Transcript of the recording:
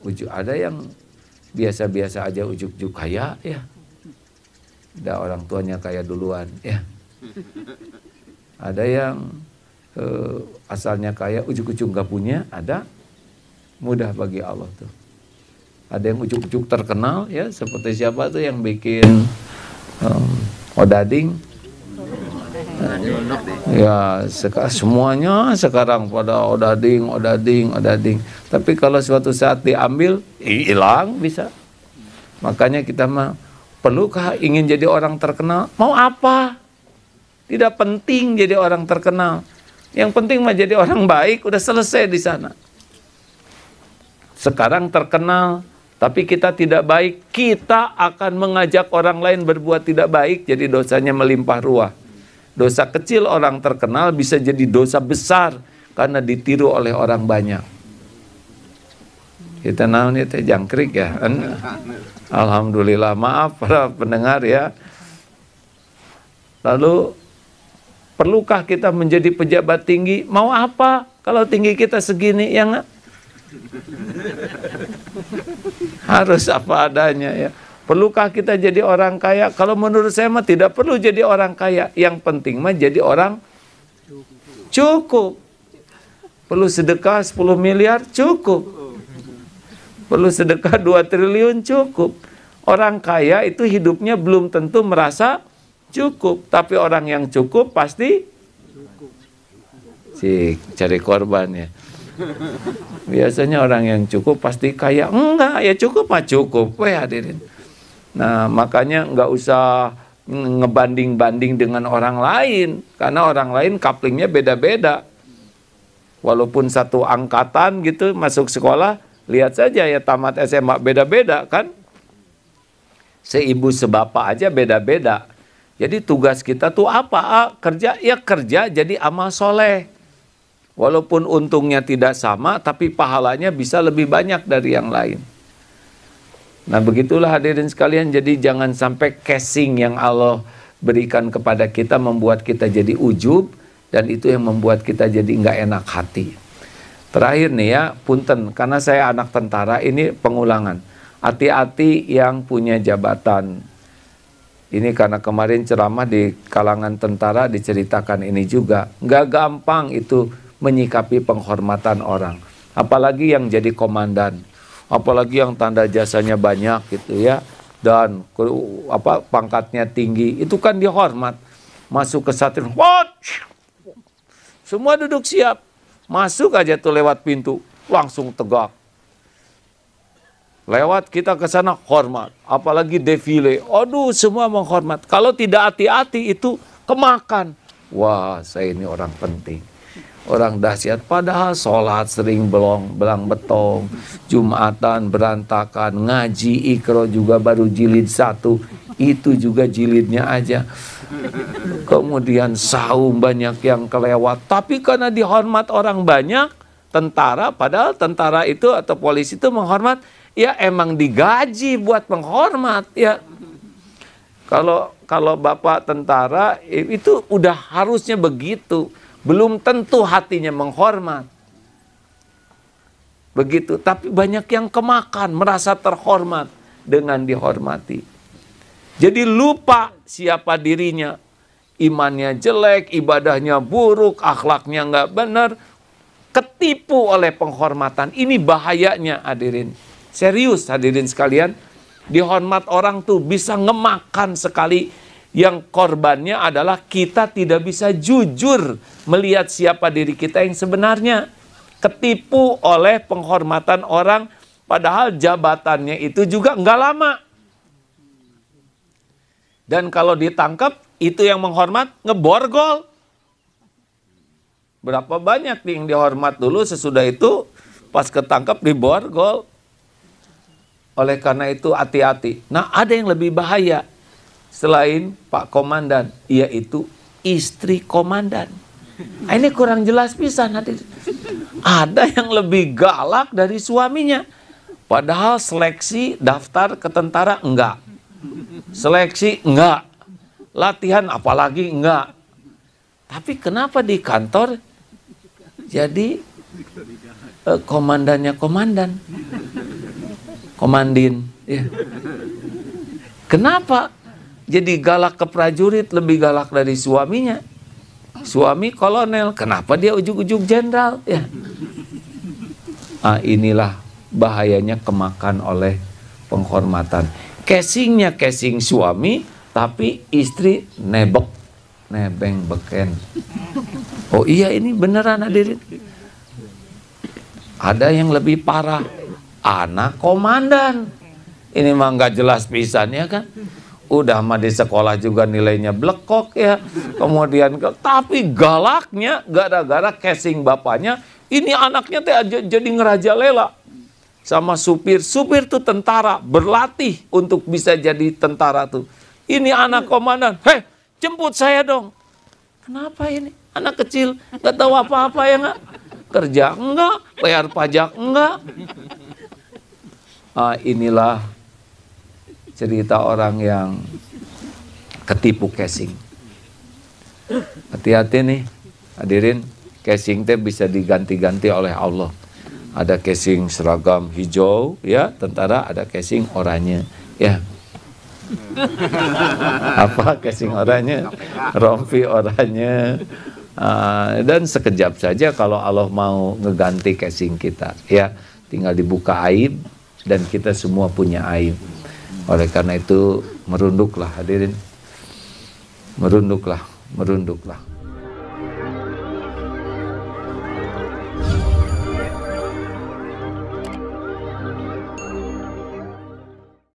Ada yang biasa-biasa aja ujuk-ujuk kaya ya. Ada orang tuanya kaya duluan ya. Ada yang asalnya kaya ujuk-ujuk gak punya, ada. Mudah bagi Allah tuh. Ada yang ujuk-ujuk terkenal ya, seperti siapa tuh yang bikin odading. Ya, semuanya sekarang pada odading. Tapi kalau suatu saat diambil, hilang bisa. Makanya kita mah, perlukah ingin jadi orang terkenal? Mau apa? Tidak penting jadi orang terkenal. Yang penting mah jadi orang baik, udah selesai di sana. Sekarang terkenal, tapi kita tidak baik, kita akan mengajak orang lain berbuat tidak baik, jadi dosanya melimpah ruah. Dosa kecil orang terkenal bisa jadi dosa besar karena ditiru oleh orang banyak. Kita naon itu jangkrik ya. Alhamdulillah, maaf para pendengar ya. Lalu perlukah kita menjadi pejabat tinggi? Mau apa kalau tinggi kita segini ya enggak? Harus apa adanya ya. Perlukah kita jadi orang kaya? Kalau menurut saya mah tidak perlu jadi orang kaya. Yang penting mah jadi orang cukup. Perlu sedekah 10 miliar? Cukup. Perlu sedekah 2 triliun? Cukup. Orang kaya itu hidupnya belum tentu merasa cukup. Tapi orang yang cukup pasti cari korban ya. Biasanya orang yang cukup pasti kaya. Enggak, ya cukup mah cukup. Weh hadirin. Nah, makanya nggak usah ngebanding-banding dengan orang lain, karena orang lain couplingnya beda-beda. Walaupun satu angkatan gitu masuk sekolah, lihat saja ya tamat SMA beda-beda kan. Seibu sebapak aja beda-beda. Jadi tugas kita tuh apa? Kerja, ya kerja jadi amal soleh. Walaupun untungnya tidak sama, tapi pahalanya bisa lebih banyak dari yang lain. Nah begitulah hadirin sekalian, jadi jangan sampai casing yang Allah berikan kepada kita membuat kita jadi ujub, dan itu yang membuat kita jadi nggak enak hati. Terakhir nih ya, punten, karena saya anak tentara, ini pengulangan. Hati-hati yang punya jabatan. Ini karena kemarin ceramah di kalangan tentara diceritakan ini juga. Nggak gampang itu menyikapi penghormatan orang. Apalagi yang jadi komandan. Apalagi yang tanda jasanya banyak gitu ya, dan pangkatnya tinggi, itu kan dihormat. Masuk ke satria, semua duduk siap, masuk aja tuh lewat pintu, langsung tegak. Lewat kita ke sana hormat, apalagi defile, aduh semua menghormat. Kalau tidak hati-hati itu kemakan. Wah, saya ini orang penting. Orang dahsyat, padahal sholat sering belang betong, Jumatan berantakan, ngaji Iqra juga baru jilid 1, itu juga jilidnya aja. Kemudian saum banyak yang kelewat, tapi karena dihormat orang banyak, tentara, padahal tentara itu atau polisi itu menghormat, ya emang digaji buat menghormat ya. Kalau bapak tentara itu udah harusnya begitu. Belum tentu hatinya menghormat. Begitu, tapi banyak yang kemakan, merasa terhormat dengan dihormati. Jadi lupa siapa dirinya. Imannya jelek, ibadahnya buruk, akhlaknya nggak benar. Ketipu oleh penghormatan. Ini bahayanya hadirin. Serius hadirin sekalian. Dihormat orang tuh bisa ngemakan sekali. Yang korbannya adalah kita tidak bisa jujur melihat siapa diri kita yang sebenarnya. Ketipu oleh penghormatan orang, padahal jabatannya itu juga nggak lama. Dan kalau ditangkap, itu yang menghormat ngeborgol. Berapa banyak nih yang dihormat dulu, sesudah itu pas ketangkap diborgol. Oleh karena itu hati-hati. Nah ada yang lebih bahaya. Selain Pak Komandan, yaitu istri komandan. Nah, ini kurang jelas pisan. Ada yang lebih galak dari suaminya. Padahal seleksi daftar ke tentara enggak. Seleksi enggak. Latihan apalagi enggak. Tapi kenapa di kantor jadi komandannya komandan? Komandin. Ya. Kenapa jadi galak ke prajurit, lebih galak dari suaminya? Suami kolonel, kenapa dia ujug-ujug jenderal? Ya. Nah, inilah bahayanya kemakan oleh penghormatan. Casingnya casing suami, tapi istri nebeng beken. Oh iya, ini beneran hadirin. Ada yang lebih parah, anak komandan. Ini mah nggak jelas pisan ya kan. Udah mah di sekolah juga nilainya blekok ya. Kemudian tapi galaknya gara-gara casing bapaknya, ini anaknya teh jadi ngerajalela sama supir. Supir tuh tentara, berlatih untuk bisa jadi tentara tuh. Ini anak komandan, "Heh, jemput saya dong." Kenapa ini? Anak kecil, nggak tahu apa-apa ya nggak? Kerja enggak, bayar pajak enggak. Inilah cerita orang yang ketipu casing. Hati-hati nih, hadirin, casing teh bisa diganti-ganti oleh Allah. Ada casing seragam hijau, ya, tentara, ada casing oranye, ya. Apa casing oranye? Rompi oranye. Dan sekejap saja kalau Allah mau ngeganti casing kita, ya, tinggal dibuka aib dan kita semua punya aib. Oleh karena itu merunduklah hadirin, merunduklah.